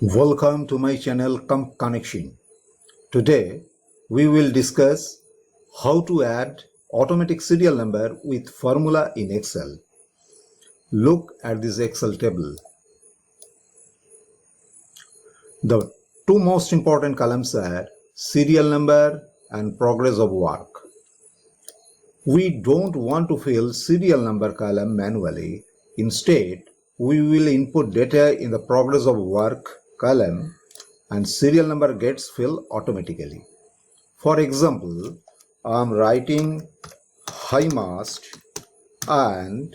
Welcome to my channel Compconnection. Today we will discuss how to add automatic serial number with formula in Excel. Look at this Excel table. The two most important columns are serial number and progress of work. We don't want to fill serial number column manually. Instead, we will input data in the progress of work column and serial number gets filled automatically. For example, I am writing high mast and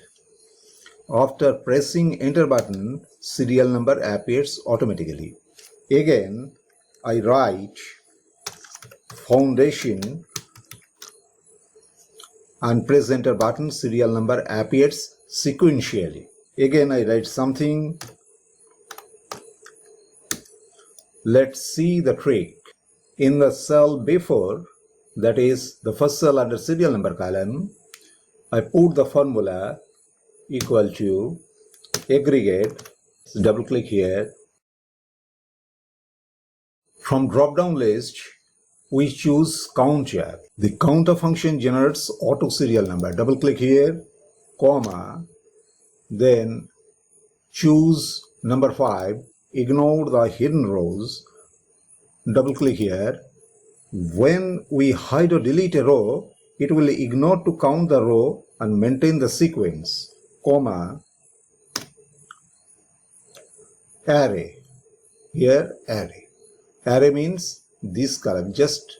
after pressing enter button, serial number appears automatically. Again, I write foundation and press enter button, serial number appears sequentially. Again, I write something. Let's see the trick. In the cell before, that is the first cell under serial number column, I put the formula equal to aggregate, double click here. From drop down list, we choose counter. The counter function generates auto serial number. Double click here, comma, then choose number 5. Ignore the hidden rows, double click here. When we hide or delete a row, it will ignore to count the row and maintain the sequence, comma, array. Here array. Array means this column. Just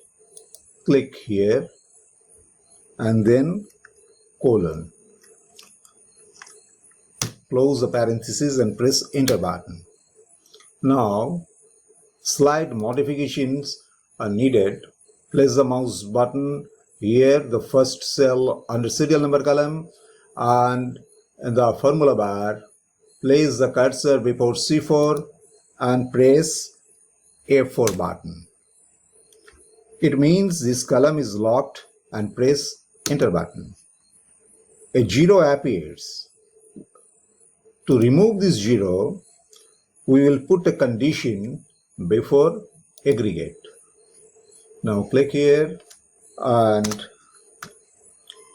click here and then colon. Close the parenthesis and press enter button. Now, slight modifications are needed. Place the mouse button here, the first cell under serial number column, and in the formula bar, place the cursor before C4 and press F4 button. It means this column is locked and press enter button. A 0 appears. To remove this 0, we will put a condition before aggregate. Now click here and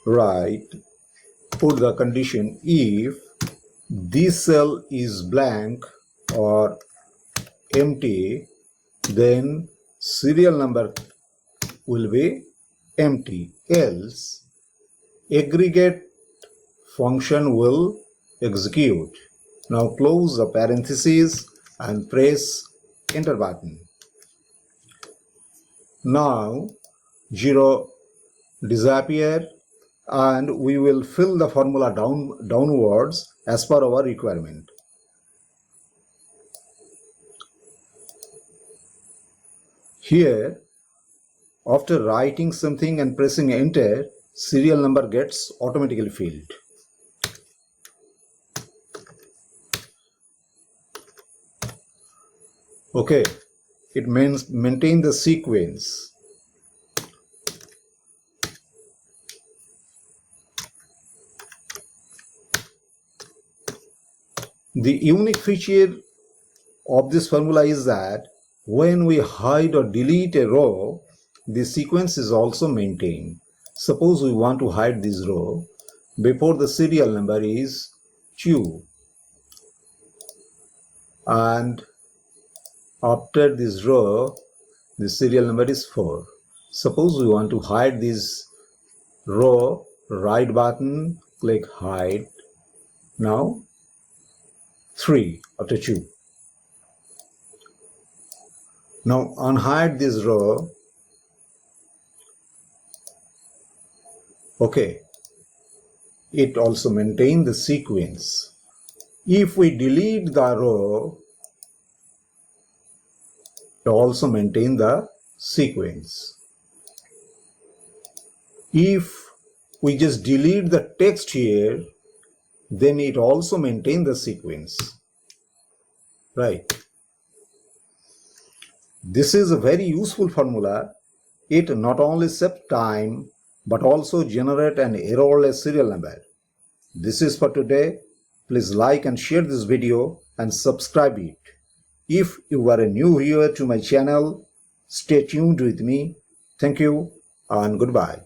write, put the condition if this cell is blank or empty, then serial number will be empty, else aggregate function will execute. Now close the parentheses and press enter button. Now 0 disappear and we will fill the formula downwards as per our requirement. Here, after writing something and pressing enter, serial number gets automatically filled. Okay, it means maintain the sequence. The unique feature of this formula is that when we hide or delete a row, the sequence is also maintained. Suppose we want to hide this row before the serial number is 2 and after this row, the serial number is 4. Suppose we want to hide this row, right button, click hide. Now 3 after 2. Now unhide this row. Okay. It also maintains the sequence. If we delete the row, to also maintain the sequence. If we just delete the text here, then it also maintains the sequence. Right. This is a very useful formula. It not only saves time but also generate an errorless serial number. This is for today. Please like and share this video and subscribe it. If you are new here to my channel, stay tuned with me. Thank you and goodbye.